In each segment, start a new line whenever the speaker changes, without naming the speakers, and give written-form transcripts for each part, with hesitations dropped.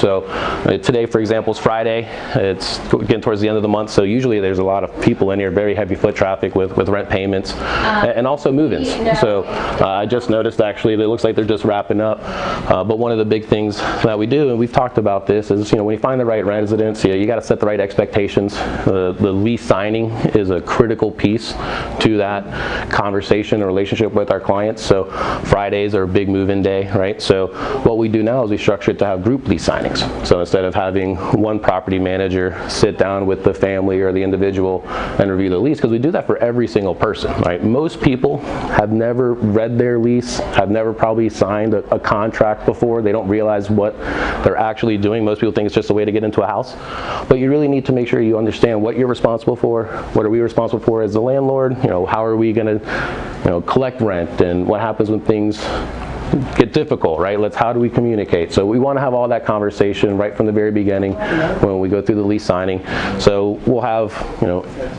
So today, for example, is Friday. It's getting towards the end of the month, so usually there's a lot of people in here, very heavy foot traffic with rent payments and also move-ins. So I just noticed actually that it looks like they're just wrapping up. But one of the big things that we do, and we've talked about this, is when you find the right residence, you got to set the right expectations. The lease signing is a critical piece to that conversation or relationship with our clients. So Fridays are a big move-in day, right? So what we do now is we structure it to have group lease signings. So instead of having one property manager sit down with the family or the individual and review the lease, because we do that for every single person, right? Most people have never read their lease, have never probably signed a contract before. They don't realize what they're actually doing. Most people think it's just a way to get into a house. But you really need to make sure you understand what you're responsible for, what are we responsible for as the landlord, how are we going to collect rent, and what happens when things get difficult, right? How do we communicate? So we want to have all that conversation right from the very beginning when we go through the lease signing. So we'll have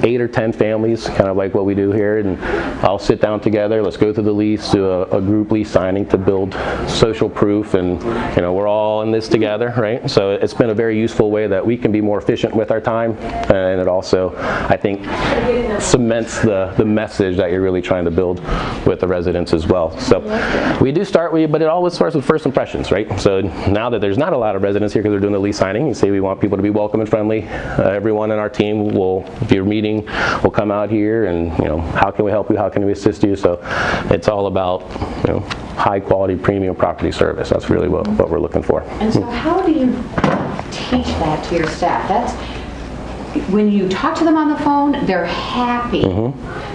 8 or 10 families, kind of like what we do here, and I'll sit down together, let's go through the lease, do a group lease signing to build social proof, and we're all in this together, right? So it's been a very useful way that we can be more efficient with our time, and it also, I think, cements the message that you're really trying to build with the residents as well. So we do start but it always starts with first impressions, right? So now that there's not a lot of residents here because we're doing the lease signing, you say we want people to be welcome and friendly. Everyone in our team will, if you're meeting, will come out here and how can we help you? How can we assist you? So it's all about high quality premium property service. That's really what we're looking for.
And so how do you teach that to your staff? That's when you talk to them on the phone, they're happy.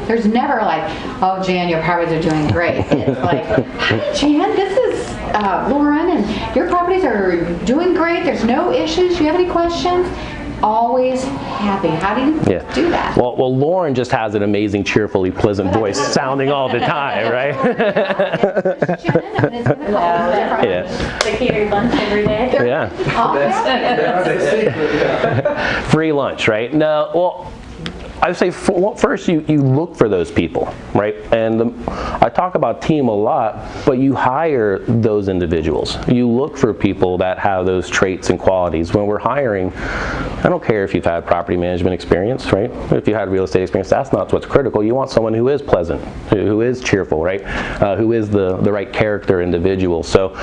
There's never like, oh, Jan, your properties are doing great. It's like, hi, Jan, this is Lauren, and your properties are doing great. There's no issues. Do you have any questions? Always happy. How do you do that?
Well, Lauren just has an amazing, cheerfully pleasant voice sounding all the time, right?
They cater lunch every day.
Yeah. Free lunch, right? No, well, I would say first you look for those people, right? And I talk about team a lot, but you hire those individuals. You look for people that have those traits and qualities. When we're hiring, I don't care if you've had property management experience, right? If you had real estate experience, that's not what's critical. You want someone who is pleasant, who is cheerful, right? Who is the right character individual. So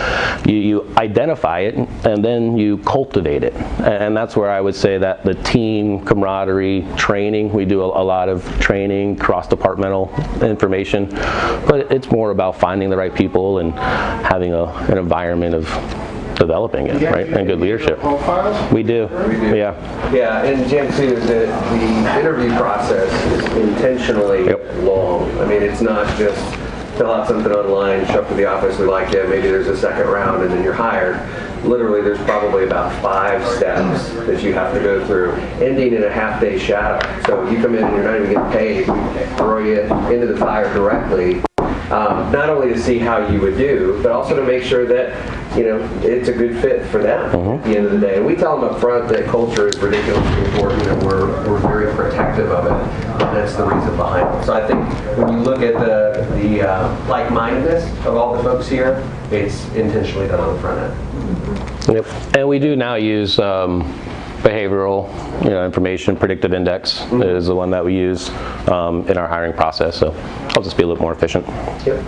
you identify it and then you cultivate it. And that's where I would say that the team camaraderie training, we do a lot of training, cross-departmental information, but it's more about finding the right people and having an environment of developing it, right, and good leadership.
Profiles?
We do, yeah.
Yeah, and Jen, too, the interview process is intentionally long. I mean, it's not just fill out something online, show up to the office, we like you, maybe there's a second round, and then you're hired. Literally, there's probably about 5 steps that you have to go through, ending in a half-day shadow. So you come in and you're not even getting paid, we throw you into the fire directly, not only to see how you would do, but also to make sure that it's a good fit for them at the end of the day. And we tell them up front that culture is ridiculously important and we're very protective of it. And that's the reason behind it. So I think when you look at the like-mindedness of all the folks here, it's intentionally done on the front end.
Yep. And we do now use behavioral information. Predictive index is the one that we use in our hiring process. So I'll just be a little more efficient.
Yep.